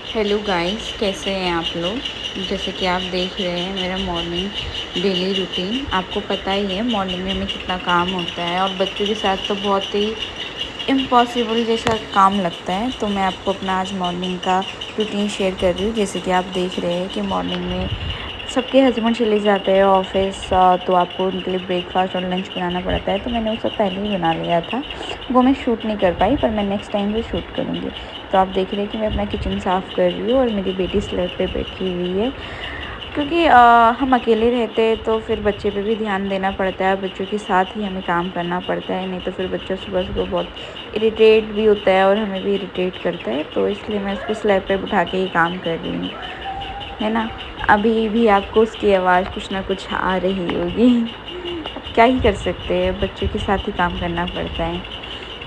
Hello guys, कैसे हैं आप लोग। जैसे कि आप देख रहे हैं मेरा मॉर्निंग डेली रूटीन। आपको पता ही है मॉर्निंग में हमें कितना काम होता है और बच्चों के साथ तो बहुत ही इम्पॉसिबल जैसा काम लगता है। तो मैं आपको अपना आज मॉर्निंग का रूटीन शेयर कर रही हूँ। जैसे कि आप देख रहे हैं कि मॉर्निंग में सबके हस्बैंड चले जाते हैं ऑफिस, तो आपको उनके लिए ब्रेकफास्ट और लंच बनाना पड़ता है। तो मैंने वो सब पहले ही बना लिया था। वो मैं शूट नहीं कर पाई, पर मैं नेक्स्ट टाइम से शूट करूँगी। तो आप देख रहे हैं कि मैं अपना किचन साफ़ कर रही हूँ और मेरी बेटी स्लैब पे बैठी हुई है, क्योंकि हम अकेले रहते हैं तो फिर बच्चे पे भी ध्यान देना पड़ता है। बच्चों के साथ ही हमें काम करना पड़ता है, नहीं तो फिर बच्चा सुबह सुबह बहुत इरिटेट भी होता है और हमें भी इरिटेट करता है। तो इसलिए मैं उसको स्लैब पे बिठा के ही काम कर रही हूँ, है ना। अभी भी आपको उसकी आवाज़ कुछ ना कुछ आ रही होगी। अब क्या ही कर सकते हैं, बच्चों के साथ ही काम करना पड़ता है।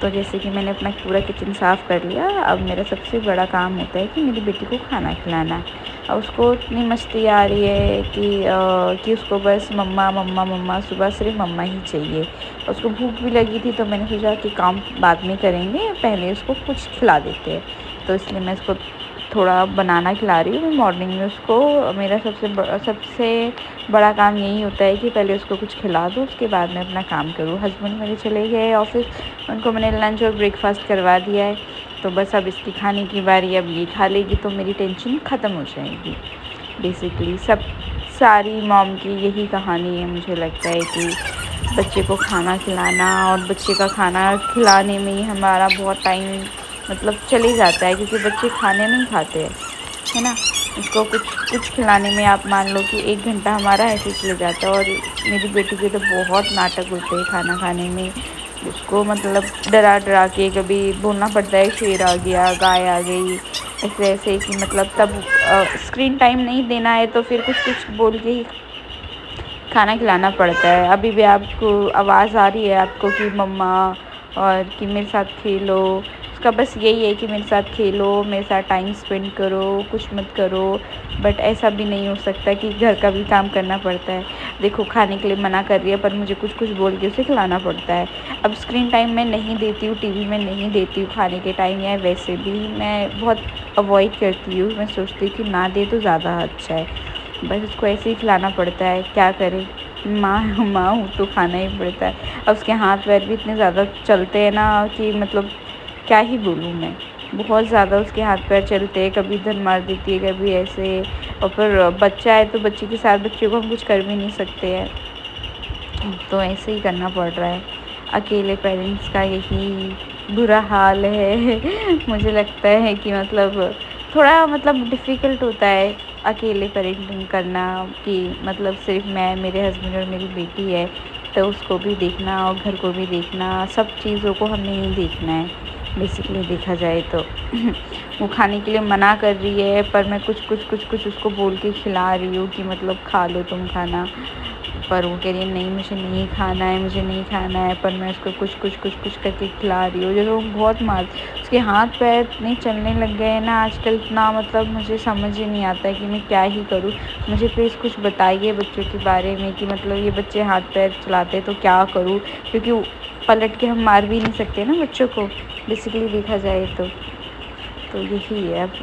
तो जैसे कि मैंने अपना पूरा किचन साफ़ कर लिया। अब मेरा सबसे बड़ा काम होता है कि मेरी बेटी को खाना खिलाना। अब उसको इतनी मस्ती आ रही है कि उसको बस मम्मा मम्मा मम्मा, सुबह सिर्फ मम्मा ही चाहिए। उसको भूख भी लगी थी, तो मैंने सोचा कि काम बाद में करेंगे, पहले उसको कुछ खिला देते हैं। तो इसलिए मैं उसको थोड़ा बनाना खिला रही हूँ। मॉर्निंग में उसको मेरा सबसे बड़ा काम यही होता है कि पहले उसको कुछ खिला दूँ, उसके बाद मैं अपना काम करूँ। हस्बैंड मेरे चले गए ऑफ़िस, उनको मैंने लंच और ब्रेकफास्ट करवा दिया है। तो बस अब इसकी खाने की बारी, अब ये खा लेगी तो मेरी टेंशन ख़त्म हो जाएगी। बेसिकली सारी मॉम की यही कहानी है। मुझे लगता है कि बच्चे को खाना खिलाना और बच्चे का खाना खिलाने में ही हमारा बहुत टाइम चले जाता है, क्योंकि बच्चे खाने नहीं खाते हैं, है ना। उसको कुछ कुछ खिलाने में आप मान लो कि 1 घंटा हमारा ऐसे ही चले जाता है। और मेरी बेटी के तो बहुत नाटक होते हैं खाना खाने में। उसको डरा डरा के कभी बोलना पड़ता है शेर आ गया, गाय आ गई, ऐसे ऐसे कि तब स्क्रीन टाइम नहीं देना है तो फिर कुछ कुछ बोल के ही खाना खिलाना पड़ता है। अभी भी आपको आवाज़ आ रही है आपको कि मम्मा, और कि मेरे साथ खेलो। उसका बस यही है कि मेरे साथ खेलो, मेरे साथ टाइम स्पेंड करो, कुछ मत करो। बट ऐसा भी नहीं हो सकता कि घर का भी काम करना पड़ता है। देखो, खाने के लिए मना कर रही है पर मुझे कुछ कुछ बोल के उसे खिलाना पड़ता है। अब स्क्रीन टाइम मैं नहीं देती हूँ, टीवी में नहीं देती हूँ खाने के टाइम, या वैसे भी मैं बहुत अवॉइड करती हूँ। मैं सोचती हूँ कि ना दे तो ज़्यादा अच्छा है। बस उसको ऐसे ही खिलाना पड़ता है, क्या करें। माँ माँ हूँ तो खाना ही पड़ता है। अब उसके हाथ पैर भी इतने ज़्यादा चलते हैं ना कि क्या ही बोलूँ मैं। बहुत ज़्यादा उसके हाथ पैर चलते हैं, कभी इधर मार देती है, कभी ऐसे। और फिर बच्चा है तो बच्चे के साथ बच्चे को हम कुछ कर भी नहीं सकते हैं, तो ऐसे ही करना पड़ रहा है। अकेले पेरेंट्स का यही बुरा हाल है। मुझे लगता है कि थोड़ा डिफ़िकल्ट होता है अकेले पेरेंटिंग करना, कि सिर्फ मैं, मेरे हस्बैंड और मेरी बेटी है। तो उसको भी देखना और घर को भी देखना, सब चीज़ों को हमें ही देखना है बेसिकली देखा जाए तो। वो खाने के लिए मना कर रही है पर मैं कुछ कुछ कुछ कुछ उसको बोल के खिला रही हूँ कि खा लो तुम खाना। पर वो कह रही है नहीं, मुझे नहीं खाना है, मुझे नहीं खाना है। पर मैं उसको कुछ कुछ कुछ कुछ करके खिला रही हूँ। जैसे वो बहुत मार, उसके हाथ पैर इतने चलने लग गए हैं ना आजकल, इतना मुझे समझ ही नहीं आता है कि मैं क्या ही करूँ। मुझे प्लीज़ कुछ बताइए बच्चों के बारे में कि ये बच्चे हाथ पैर चलाते हैं तो क्या करूँ, क्योंकि पलट के हम मार भी नहीं सकते ना बच्चों को, बेसिकली देखा जाए तो यही है। अब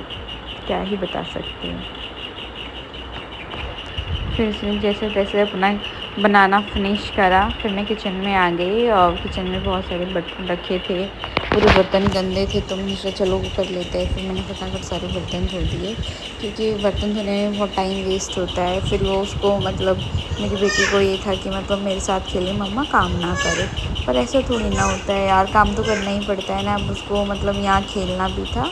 क्या ही बता सकते हैं। फिर उसने जैसे तैसे अपना बनाना फिनिश करा। फिर मैं किचन में आ गई और किचन में बहुत सारे बर्तन रखे थे, पूरे बर्तन गंदे थे। तो मुझे चलो वो कर लेते हैं। फिर मैंने फटाफट सारे बर्तन धो दिए, क्योंकि बर्तन धोने में बहुत टाइम वेस्ट होता है। फिर वो उसको मेरी बेटी को ये था कि मेरे साथ खेले, मम्मा काम ना करे। पर ऐसा थोड़ी ना होता है यार, काम तो करना ही पड़ता है ना। अब उसको यहाँ खेलना भी था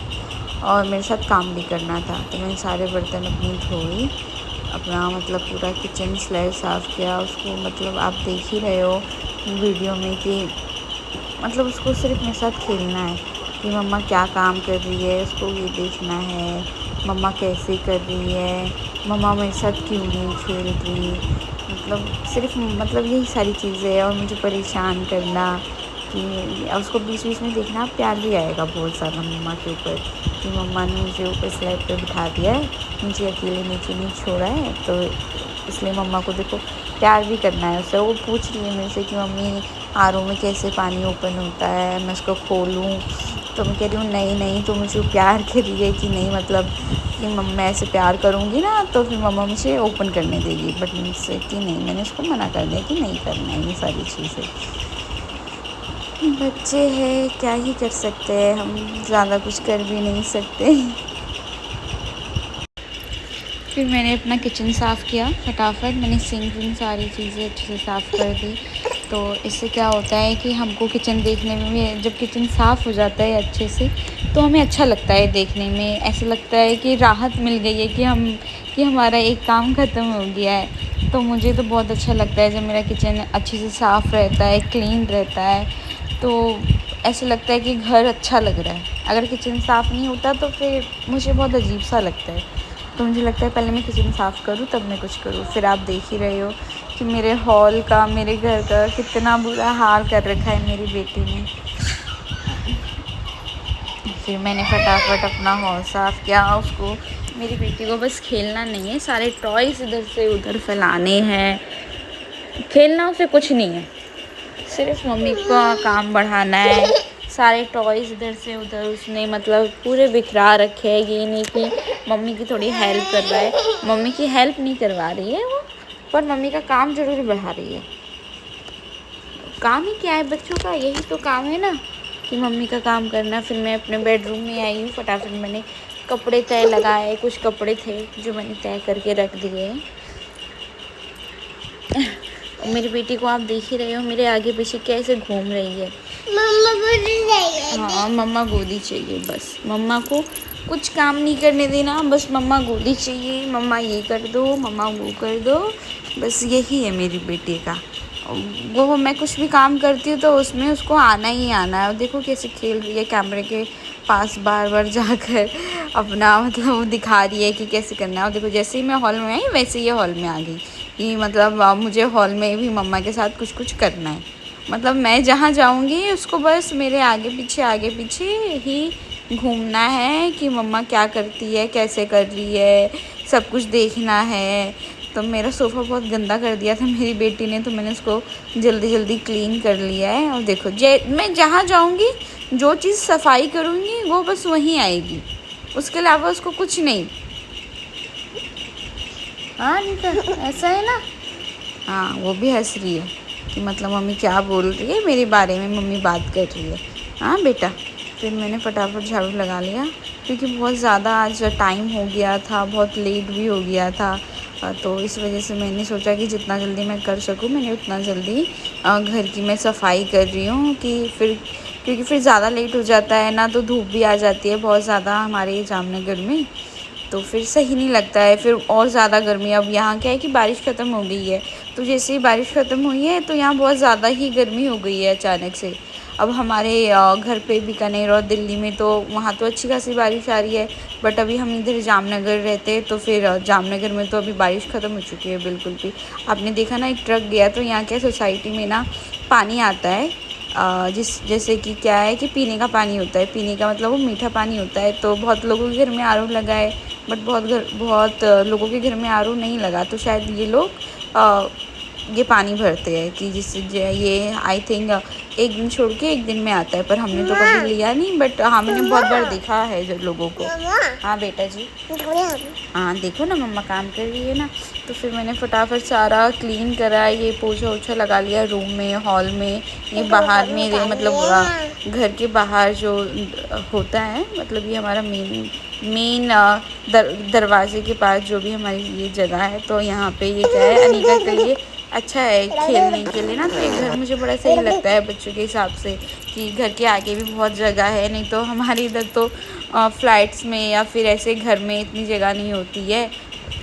और मेरे साथ काम भी करना था। तो मैंने सारे बर्तन अपनी धोई, अपना पूरा किचन स्लैब साफ़ किया। उसको आप देख ही रहे हो वीडियो में कि उसको सिर्फ मेरे साथ खेलना है, कि मम्मा क्या काम कर रही है, उसको ये देखना है। मम्मा कैसे कर रही है, मम्मा मेरे साथ क्यों नहीं खेल रही। सिर्फ यही सारी चीज़ें हैं। और मुझे परेशान करना कि उसको बीच बीच में देखना, प्यार भी आएगा बहुत सारा मम्मा के ऊपर, कि मम्मा ने मुझे ऊपर स्लैब पे बिठा दिया है, मुझे अकेले नीचे नहीं छोड़ा है। तो इसलिए मम्मा को देखो प्यार भी करना है उससे। वो पूछ रही है मेरे से कि मम्मी आर ओ में कैसे पानी ओपन होता है, मैं उसको खोलूँ तो मैं कह रही हूँ नहीं नहीं, तो मुझे प्यार करी है कि नहीं, मतलब कि मम्मा ऐसे प्यार करूँगी ना तो फिर मम्मा मुझे ओपन करने देगी, बट मुझसे कि नहीं, मैंने उसको मना कर दिया कि नहीं करना है ये सारी चीज़ें। बच्चे हैं, क्या ही कर सकते हैं, हम ज़्यादा कुछ कर भी नहीं सकते। फिर मैंने अपना किचन साफ़ किया फटाफट, मैंने सिंक विंक सारी चीज़ें अच्छे से साफ़ कर दी। तो इससे क्या होता है कि हमको किचन देखने में भी, जब किचन साफ़ हो जाता है अच्छे से तो हमें अच्छा लगता है देखने में, ऐसा लगता है कि राहत मिल गई है कि हमारा एक काम ख़त्म हो गया है। तो मुझे तो बहुत अच्छा लगता है जब मेरा किचन अच्छे से साफ़ रहता है, क्लीन रहता है, तो ऐसा लगता है कि घर अच्छा लग रहा है। अगर किचन साफ़ नहीं होता तो फिर मुझे बहुत अजीब सा लगता है। तो मुझे लगता है पहले मैं किचन साफ़ करूँ तब मैं कुछ करूँ। फिर आप देख ही रहे हो कि मेरे हॉल का, मेरे घर का कितना बुरा हाल कर रखा है मेरी बेटी ने। फिर मैंने फटाफट अपना हॉल साफ़ किया। उसको, मेरी बेटी को बस खेलना नहीं है, सारे टॉयज़ इधर से उधर फैलाने हैं। खेलना उसे कुछ नहीं है, सिर्फ मम्मी का काम बढ़ाना है। सारे टॉयज़ इधर से उधर उसने मतलब पूरे बिखरा रखे हैं। ये नहीं कि मम्मी की थोड़ी हेल्प कर रहा है, मम्मी की हेल्प नहीं करवा रही है वो, पर मम्मी का काम ज़रूर बढ़ा रही है। काम ही क्या है बच्चों का, यही तो काम है ना कि मम्मी का काम करना। फिर मैं अपने बेडरूम में आई हूँ, फटाफट मैंने कपड़े तय लगाए, कुछ कपड़े थे जो मैंने तय करके रख दिए। मेरी बेटी को आप देख ही रहे हो मेरे आगे पीछे कैसे घूम रही है। मम्मा गोदी चाहिए। हाँ, मम्मा गोदी चाहिए, बस मम्मा को कुछ काम नहीं करने देना, बस मम्मा गोदी चाहिए, मम्मा ये कर दो, मम्मा वो कर दो, बस यही है मेरी बेटी का। वो मैं कुछ भी काम करती हूँ तो उसमें उसको आना ही आना है। देखो कैसे खेल रही है, कैमरे के पास बार बार जाकर अपना मतलब दिखा रही है कि कैसे करना है। और देखो जैसे ही मैं हॉल में आई वैसे ही हॉल में आ गई कि मतलब मुझे हॉल में भी मम्मा के साथ कुछ कुछ करना है। मतलब मैं जहाँ जाऊँगी उसको बस मेरे आगे पीछे ही घूमना है कि मम्मा क्या करती है, कैसे कर रही है, सब कुछ देखना है। तो मेरा सोफ़ा बहुत गंदा कर दिया था मेरी बेटी ने, तो मैंने उसको जल्दी जल्दी क्लीन कर लिया है। और देखो मैं जहाँ जाऊँगी जो चीज़ सफाई करूँगी वो बस वहीं आएगी, उसके अलावा उसको कुछ नहीं। हाँ निका, ऐसा है ना। हाँ, वो भी हंस रही है कि मतलब मम्मी क्या बोल रही है मेरे बारे में, मम्मी बात कर रही है। हाँ बेटा। फिर मैंने फटाफट झाड़ू लगा लिया क्योंकि बहुत ज़्यादा आज टाइम हो गया था, बहुत लेट भी हो गया था। तो इस वजह से मैंने सोचा कि जितना जल्दी मैं कर सकूँ मैंने उतना जल्दी घर की मैं सफाई कर रही हूँ कि फिर, क्योंकि फिर ज़्यादा लेट हो जाता है ना तो धूप भी आ जाती है बहुत ज़्यादा हमारे जामनगर में, तो फिर सही नहीं लगता है। फिर और ज़्यादा गर्मी, अब यहाँ क्या है कि बारिश ख़त्म हो गई है, तो जैसे ही बारिश ख़त्म हुई है तो यहाँ बहुत ज़्यादा ही गर्मी हो गई है अचानक से। अब हमारे घर पे बीकानेर और दिल्ली में तो वहाँ तो अच्छी खासी बारिश आ रही है, बट अभी हम इधर जामनगर रहते हैं तो फिर जामनगर में तो अभी बारिश ख़त्म हो चुकी है बिल्कुल भी। आपने देखा ना एक ट्रक गया, तो यहाँ क्या सोसाइटी में ना पानी आता है, जैसे कि क्या है कि पीने का पानी होता है, पीने का मतलब वो मीठा पानी होता है। तो बहुत लोगों के घर में आरओ लगा है, बट बहुत लोगों के घर में आरओ नहीं लगा, तो शायद ये लोग ये पानी भरते हैं कि जिससे ये आई थिंक एक दिन छोड़ के एक दिन में आता है, पर हमने तो कभी लिया नहीं, बट हमने बहुत बार देखा है जो लोगों को। हाँ बेटा जी, हाँ देखो ना मम्मा काम कर रही है ना। तो फिर मैंने फटाफट सारा क्लीन करा, ये पोछा ओछा लगा लिया रूम में, हॉल में, ये बाहर में, मतलब घर के बाहर जो होता है, मतलब ये हमारा मेन दरवाजे के पास जो भी हमारी ये जगह है, तो यहाँ पे ये क्या है अनिका के लिए अच्छा है खेलने के लिए ना, तो ये घर मुझे बड़ा सही लगता है बच्चों के हिसाब से कि घर के आगे भी बहुत जगह है। नहीं तो हमारे इधर तो फ्लैट्स में या फिर ऐसे घर में इतनी जगह नहीं होती है,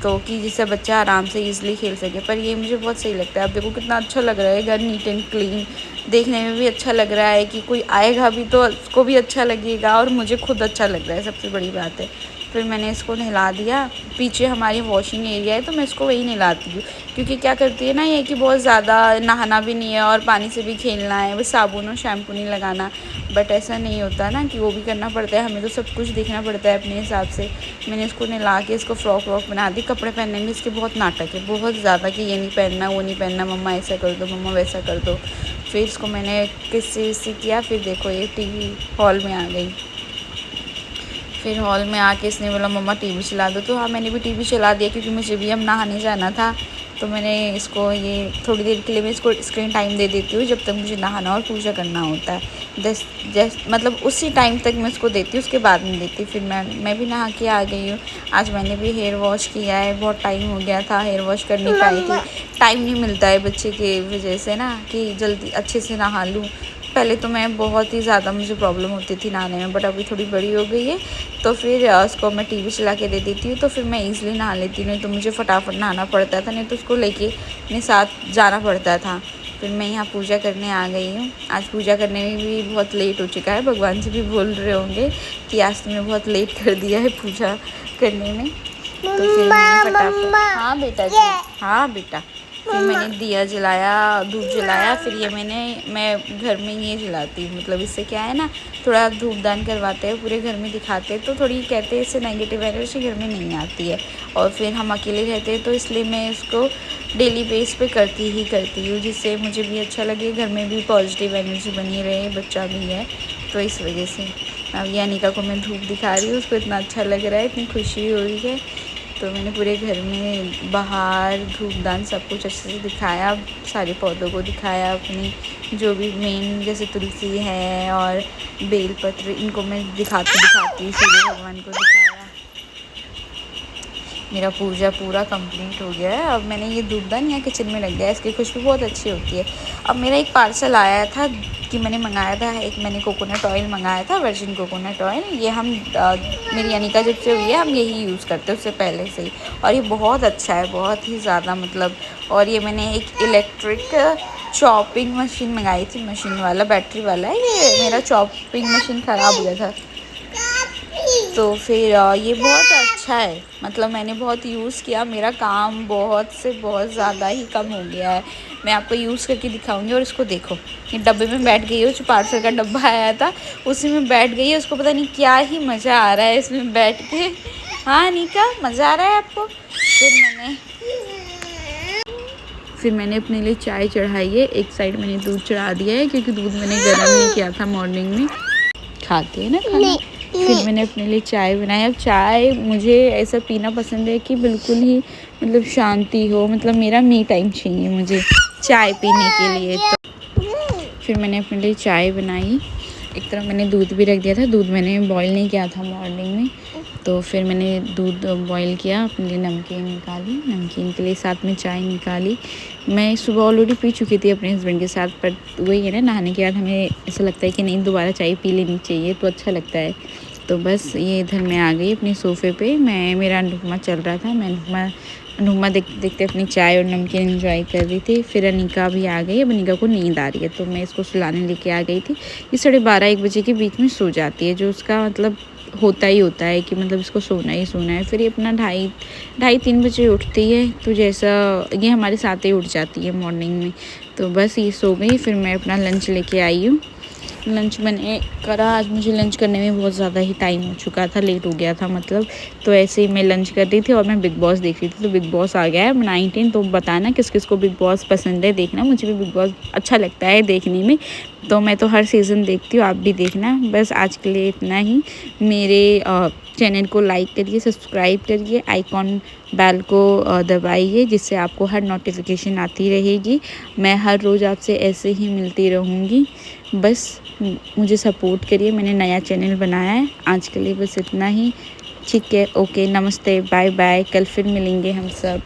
तो कि जिससे बच्चा आराम से ईज़िली खेल सके। पर ये मुझे बहुत सही लगता है। अब देखो कितना अच्छा लग रहा है घर, नीट एंड क्लीन, देखने में भी अच्छा लग रहा है कि कोई आएगा भी तो उसको भी अच्छा लगेगा और मुझे खुद अच्छा लग रहा है, सबसे बड़ी बात है। फिर मैंने इसको नहला दिया। पीछे हमारी वॉशिंग एरिया है तो मैं इसको वहीं नहलाती हूँ, क्योंकि क्या करती है ना ये कि बहुत ज़्यादा नहाना भी नहीं है और पानी से भी खेलना है, बस साबुन और शैम्पू नहीं लगाना। बट ऐसा नहीं होता ना कि वो भी करना पड़ता है, हमें तो सब कुछ देखना पड़ता है अपने हिसाब से। मैंने इसको नहला के इसको फ्रॉक व्रॉक बना दी। कपड़े पहनने में इसके बहुत नाटक है, बहुत ज़्यादा, कि ये नहीं पहनना, वो नहीं पहनना, मम्मा ऐसा कर दो, मम्मा वैसा कर दो। फिर इसको मैंने किस्से किया। फिर देखो ये टीवी हॉल में आ गई। फिर हॉल में आके इसने बोला मम्मा टीवी चला दो, तो हाँ मैंने भी टीवी चला दिया, क्योंकि मुझे भी अब नहाने जाना था। तो मैंने इसको ये थोड़ी देर के लिए मैं इसको स्क्रीन टाइम दे देती हूँ, जब तक मुझे नहाना और पूजा करना होता है। जस्ट मतलब उसी टाइम तक मैं इसको देती हूँ, उसके बाद नहीं देती। फिर मैं भी नहा के आ गई हूँ। आज मैंने भी हेयर वॉश किया है, बहुत टाइम हो गया था हेयर वॉश कर नहीं पाई थी। टाइम नहीं मिलता है बच्चे की वजह से ना, कि जल्दी अच्छे से नहा लूँ। पहले तो मैं बहुत ही ज़्यादा मुझे प्रॉब्लम होती थी नहाने में, बट अभी थोड़ी बड़ी हो गई है तो फिर उसको मैं टीवी चला के दे देती हूँ, तो फिर मैं ईज़िली नहा लेती हूँ। नहीं तो मुझे फटाफट नहाना पड़ता था, नहीं तो उसको लेके अपने साथ जाना पड़ता था। फिर मैं यहाँ पूजा करने आ गई हूँ। आज पूजा करने में भी बहुत लेट हो चुका है, भगवान जी भी बोल रहे होंगे कि आज तुमने बहुत लेट कर दिया है पूजा करने में। तो फिर मैंने फटाफट, हाँ बेटा जी, हाँ बेटा, फिर मैंने दिया जलाया, धूप जलाया। फिर ये मैं घर में ये जलाती हूँ, मतलब इससे क्या है ना, थोड़ा धूपदान करवाते हैं, पूरे घर में दिखाते हैं, तो थोड़ी कहते हैं इससे नेगेटिव एनर्जी घर में नहीं आती है। और फिर हम अकेले रहते हैं, तो इसलिए मैं इसको डेली बेस पे करती हूँ, जिससे मुझे भी अच्छा लगे, घर में भी पॉजिटिव एनर्जी बनी रहे, बच्चा भी है तो इस वजह से। अब ये अनिका को मैं धूप दिखा रही हूँ, उसको इतना अच्छा लग रहा है, इतनी खुशी हो रही है। तो मैंने पूरे घर में बाहर धूपदान सब कुछ अच्छे से दिखाया, सारे पौधों को दिखाया, अपनी जो भी मेन जैसे तुलसी है और बेलपत्र, इनको मैं दिखाती सूर्य भगवान को दिखाया। मेरा पूजा पूरा कंप्लीट हो गया है। अब मैंने ये धूपदान यहाँ किचन में लग गया है, इसकी खुशबू बहुत अच्छी होती है। अब मेरा एक पार्सल आया था कि मैंने मंगाया था, एक मैंने कोकोनट ऑयल मंगाया था, वर्जिन कोकोनट ऑयल। ये हम मेरी अनिका जब से हुई है हम यही यूज़ करते हैं उससे पहले से ही, और ये बहुत अच्छा है, बहुत ही ज़्यादा मतलब। और ये मैंने एक इलेक्ट्रिक चॉपिंग मशीन मंगाई थी, मशीन वाला, बैटरी वाला है। ये मेरा चॉपिंग मशीन ख़राब हो गया था, तो फिर ये बहुत अच्छा है, मतलब मैंने बहुत यूज़ किया, मेरा काम बहुत से बहुत ज़्यादा ही कम हो गया है। मैं आपको यूज़ करके दिखाऊंगी। और इसको देखो, ये डब्बे में बैठ गई है, जो पार्सल का डब्बा आया था उसी में बैठ गई है। उसको पता नहीं क्या ही मज़ा आ रहा है इसमें बैठ के। हाँ अनिका, मज़ा आ रहा है आपको? फिर मैंने अपने लिए चाय चढ़ाई है, एक साइड मैंने दूध चढ़ा दिया है, क्योंकि दूध मैंने गर्म नहीं किया था, मॉर्निंग में खाते हैं ना खाना। फिर मैंने अपने लिए चाय बनाई। अब चाय मुझे ऐसा पीना पसंद है कि बिल्कुल ही मतलब शांति हो, मतलब मेरा मी टाइम चाहिए मुझे चाय पीने के लिए। तो फिर मैंने अपने लिए चाय बनाई। एक तरफ मैंने दूध भी रख दिया था, दूध मैंने बॉईल नहीं किया था मॉर्निंग में, तो फिर मैंने दूध बॉईल किया, अपने लिए नमकीन निकाली, नमकीन के लिए साथ में चाय निकाली। मैं सुबह ऑलरेडी पी चुकी थी अपने हस्बैंड के साथ, पर वही है ना, नहाने के बाद हमें ऐसा लगता है कि नहीं दोबारा चाय पी लेनी चाहिए, तो अच्छा लगता है। तो बस ये इधर मैं आ गई अपने सोफ़े पे, मेरा अनुपमा चल रहा था, मैं अनुपमा देखते अपनी चाय और नमकीन एंजॉय कर रही थी। फिर अनिका भी आ गई। अब अनिका को नींद आ रही है, तो मैं इसको सुलाने लेके आ गई थी। ये 12:30-1 बजे के बीच में सो जाती है, जो उसका मतलब होता है कि मतलब इसको सोना ही सोना है। फिर ये अपना 2:30-3 बजे उठती है, तो जैसा ये हमारे साथ ही उठ जाती है मॉर्निंग में। तो बस ये सो गई। फिर मैं अपना लंच लेके आई हूँ। लंच मैंने करा, आज मुझे लंच करने में बहुत ज़्यादा ही टाइम हो चुका था, लेट हो गया था मतलब। तो ऐसे ही मैं लंच कर रही थी और मैं बिग बॉस देख रही थी। तो बिग बॉस आ गया है 19, तो बताना किस किस को बिग बॉस पसंद है, देखना। मुझे भी बिग बॉस अच्छा लगता है देखने में, तो मैं तो हर सीज़न देखती हूँ, आप भी देखना। बस आज के लिए इतना ही। मेरे चैनल को लाइक करिए, सब्सक्राइब करिए, आइकॉन बेल को दबाइए, जिससे आपको हर नोटिफिकेशन आती रहेगी। मैं हर रोज़ आपसे ऐसे ही मिलती रहूँगी। बस मुझे सपोर्ट करिए, मैंने नया चैनल बनाया है। आज के लिए बस इतना ही। ठीक है, ओके, नमस्ते, बाय बाय, कल फिर मिलेंगे हम सब।